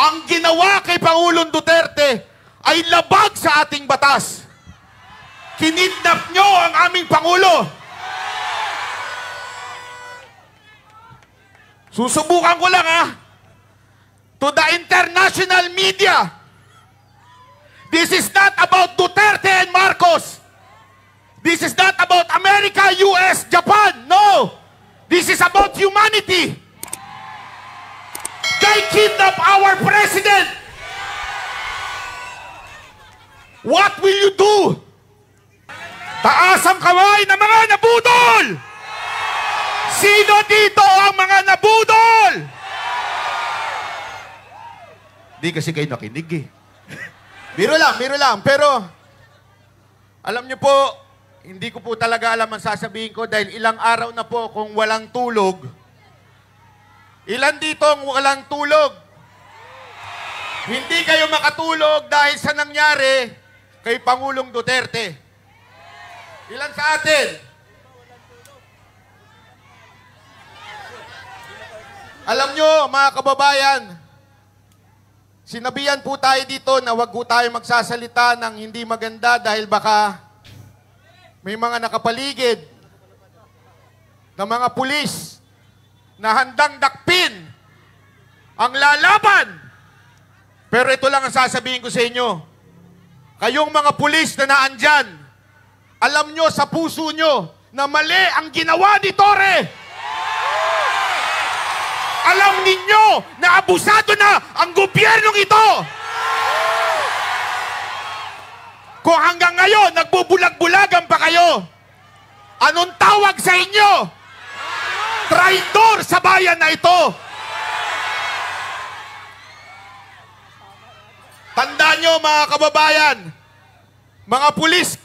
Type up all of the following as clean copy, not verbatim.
Ang ginawa kay Pangulong Duterte ay labag sa ating batas. Kinidnap nyo ang aming Pangulo. Susubukan ko lang to the international media. This is not about Duterte and Marcos. This is not about America, US, Japan. No. This is about humanity. They kidnap our president. What will you do? Taas ang kamay ng mga nabudol! Sino dito ang mga nabudol? Di kasi kayo nakinig eh. Biro lang. Pero, alam niyo po, hindi ko po talaga alam ang sasabihin ko dahil ilang araw na po kung walang tulog. Ilan dito ang walang tulog? Hindi kayo makatulog dahil sa nangyari kay Pangulong Duterte. Ilan sa atin? Alam nyo, mga kababayan, sinabihan po tayo dito na wag po tayo magsasalita ng hindi maganda dahil baka may mga nakapaligid na mga pulis na handang dakpin ang lalaban. Pero ito lang ang sasabihin ko sa inyo. Kayong mga pulis na naandyan, alam nyo sa puso nyo na mali ang ginawa ni Torre. Alam ninyo na abusado na ang gobyernong ito. Kung hanggang ngayon nagbubulag-bulagan pa kayo, anong tawag sa inyo? Traidor sa bayan na ito. Tandaan nyo mga kababayan, mga pulis,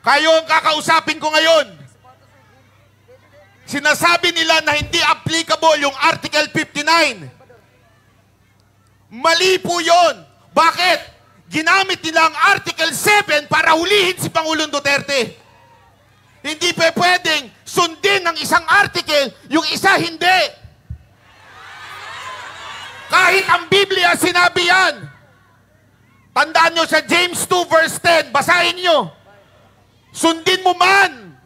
kayo ang kakausapin ko ngayon. Sinasabi nila na hindi applicable yung Article 59. Mali po yun. Bakit? Ginamit nila ang Article 7 para hulihin si Pangulong Duterte. Hindi pa pwedeng sundin ng isang article, yung isa hindi. Kahit ang Biblia sinabi yan. Tandaan nyo sa James 2 verse 10, basahin nyo. Sundin mo man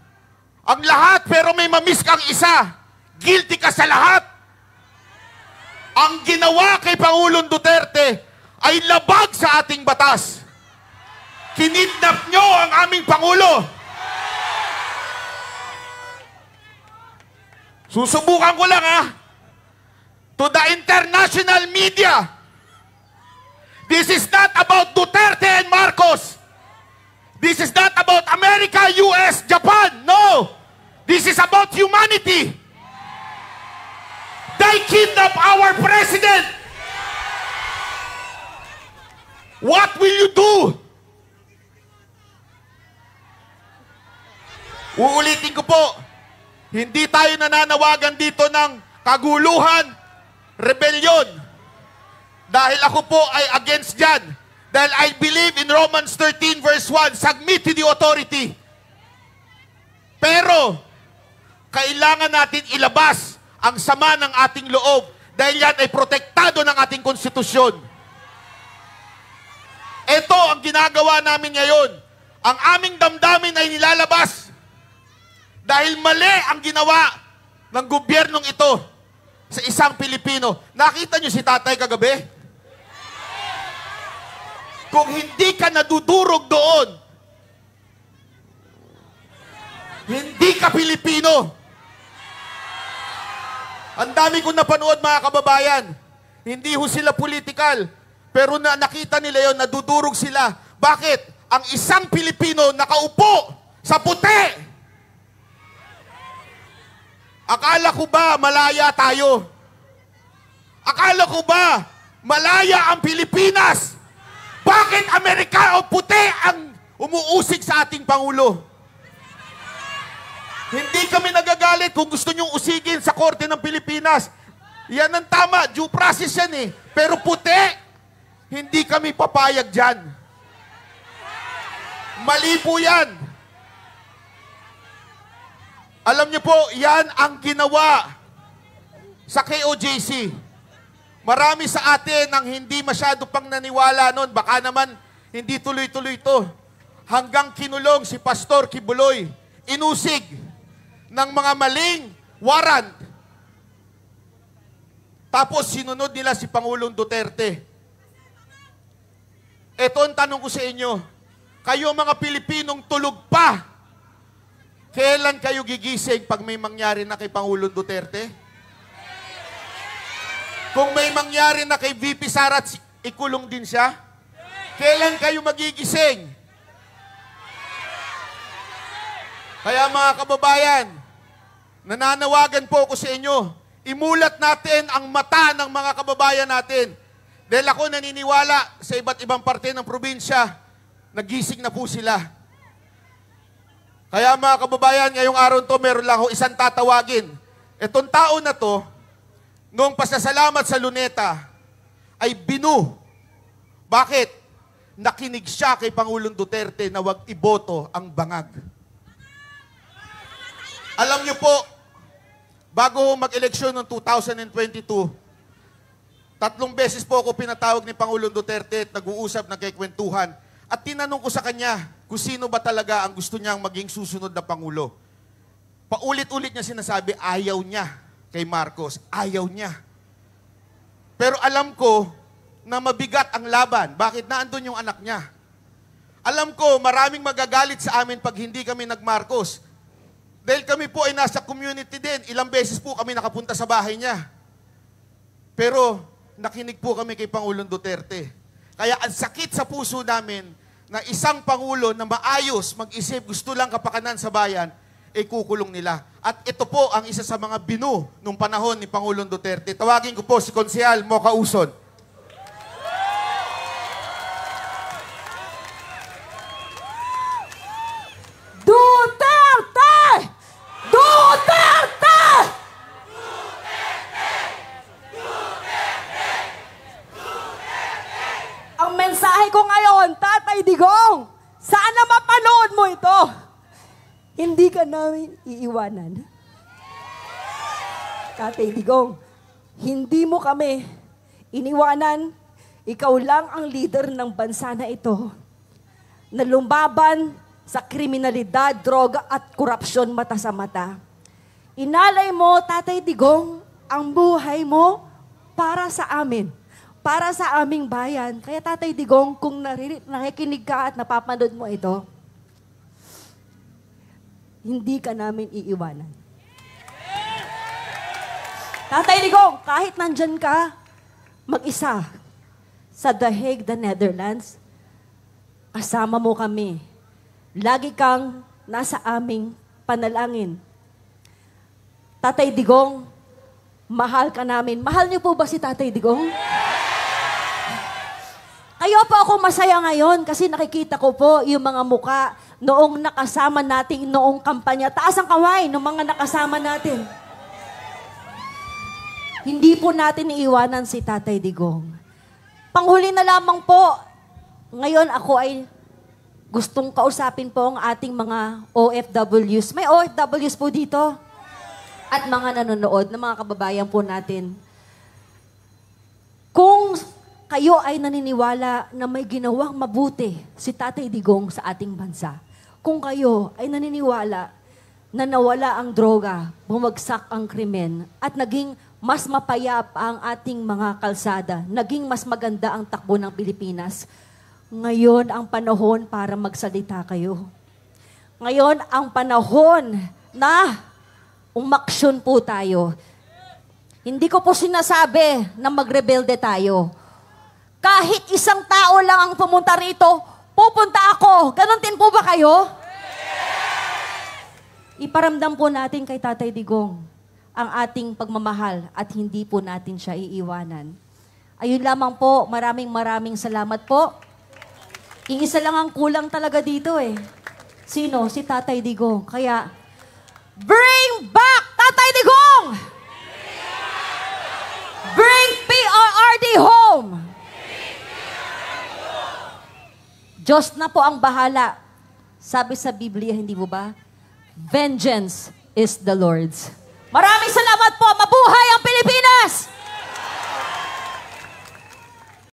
ang lahat pero may mamiss kang isa. Guilty ka sa lahat. Ang ginawa kay Pangulong Duterte ay labag sa ating batas. Kinidnap nyo ang aming Pangulo. Susubukan ko lang to the international media. This is not about Duterte and Marcos. This is not about America, US, Japan. No. This is about humanity. They kidnap our president. What will you do? Uulitin ko po, hindi tayo nananawagan dito ng kaguluhan, rebellion. Dahil ako po ay against dyan. Dahil I believe in Romans 13 verse 1, submit to the authority. Pero, kailangan natin ilabas ang sama ng ating loob dahil yan ay protektado ng ating konstitusyon. Ito ang ginagawa namin ngayon. Ang aming damdamin ay nilalabas dahil mali ang ginawa ng gobyernong ito sa isang Pilipino. Nakita niyo si tatay kagabi? Kung hindi ka nadudurog doon, hindi ka Pilipino. Ang dami kong napanood mga kababayan. Hindi ho sila political. Pero nakita nila yon, nadudurog sila. Bakit? Ang isang Pilipino nakaupo sa puti. Akala ko ba malaya tayo? Akala ko ba malaya ang Pilipinas? Bakit Amerika o puti ang umuusig sa ating Pangulo? Hindi kami nagagalit kung gusto nyong usigin sa Korte ng Pilipinas. Yan ang tama, due process yan eh. Pero puti, hindi kami papayag dyan. Mali po yan. Alam niyo po, yan ang ginawa sa KOJC. Marami sa atin ang hindi masyado pang naniwala noon. Baka naman hindi tuloy-tuloy ito. Hanggang kinulong si Pastor Kibuloy, inusig ng mga maling warrant. Tapos sinunod nila si Pangulong Duterte. Ito ang tanong ko sa inyo. Kayo mga Pilipinong tulog pa, kailan kayo gigising pag may mangyari na kay Pangulong Duterte? Kung may mangyari na kay VP Sara, ikulong din siya? Kailan kayo magigising? Kaya mga kababayan, nananawagan po ako sa inyo, imulat natin ang mata ng mga kababayan natin. Dahil ako naniniwala sa iba't ibang parte ng probinsya, nagising na po sila. Kaya mga kababayan, ngayong araw to meron lang ako isang tatawagin. Itong tao na to, noong pasasalamat sa Luneta, ay binu. Bakit? Nakinig siya kay Pangulong Duterte na wag iboto ang bangag. Alam niyo po, bago mag-eleksyon noong 2022, 3 beses po ako pinatawag ni Pangulong Duterte at nag-uusap, nagkikwentuhan. At tinanong ko sa kanya kung sino ba talaga ang gusto niyang maging susunod na Pangulo. Paulit-ulit niya sinasabi, ayaw niya kay Marcos. Ayaw niya. Pero alam ko na mabigat ang laban. Bakit? Naandun yung anak niya. Alam ko, maraming magagalit sa amin pag hindi kami nag-Marcos. Dahil kami po ay nasa community din. Ilang beses po kami nakapunta sa bahay niya. Pero nakinig po kami kay Pangulong Duterte. Kaya ang sakit sa puso namin na isang Pangulo na maayos, mag-isip, gusto lang kapakanan sa bayan, kukulong nila. At ito po ang isa sa mga binu nung panahon ni Pangulong Duterte. Tawagin ko po si Konsehal Mocha Uson. Duterte! Duterte! Ang mensahe ko ngayon, Tatay Digong, sana mapanood mo ito. Hindi ka namin iiwanan. Tatay Digong, hindi mo kami iniwanan. Ikaw lang ang leader ng bansa na ito na lumaban sa kriminalidad, droga at korupsyon mata sa mata. Inalay mo, Tatay Digong, ang buhay mo para sa amin, para sa aming bayan. Kaya Tatay Digong, kung nakikinig ka at napapanood mo ito, hindi ka namin iiwanan. Tatay Digong, kahit nandyan ka, mag-isa, sa The Hague, the Netherlands, kasama mo kami. Lagi kang nasa aming panalangin. Tatay Digong, mahal ka namin. Mahal niyo po ba si Tatay Digong? Kayo po ako masaya ngayon kasi nakikita ko po yung mga muka noong nakasama natin noong kampanya. Taas ang kaway ng mga nakasama natin. Hindi po natin iiwanan si Tatay Digong. Panghuli na lamang po, ngayon ako ay gustong kausapin po ang ating mga OFWs. May OFWs po dito. At mga nanonood na mga kababayan po natin. Kung kayo ay naniniwala na may ginawang mabuti si Tatay Digong sa ating bansa, kung kayo ay naniniwala na nawala ang droga, bumagsak ang krimen, at naging mas mapayapa ang ating mga kalsada, naging mas maganda ang takbo ng Pilipinas, ngayon ang panahon para magsalita kayo. Ngayon ang panahon na umaksyon po tayo. Hindi ko po sinasabi na magrebelde tayo. Kahit isang tao lang ang pumunta rito, pupunta ako. Ganon din po ba kayo? Iparamdam po natin kay Tatay Digong ang ating pagmamahal at hindi po natin siya iiwanan. Ayun lamang po, maraming salamat po. Iisa lang ang kulang talaga dito eh. Sino? Si Tatay Digong. Kaya, bring back Tatay Digong! Bring PRRD home! Diyos na po ang bahala. Sabi sa Biblia, hindi mo ba? Vengeance is the Lord's. Maraming salamat po. Mabuhay ang Pilipinas!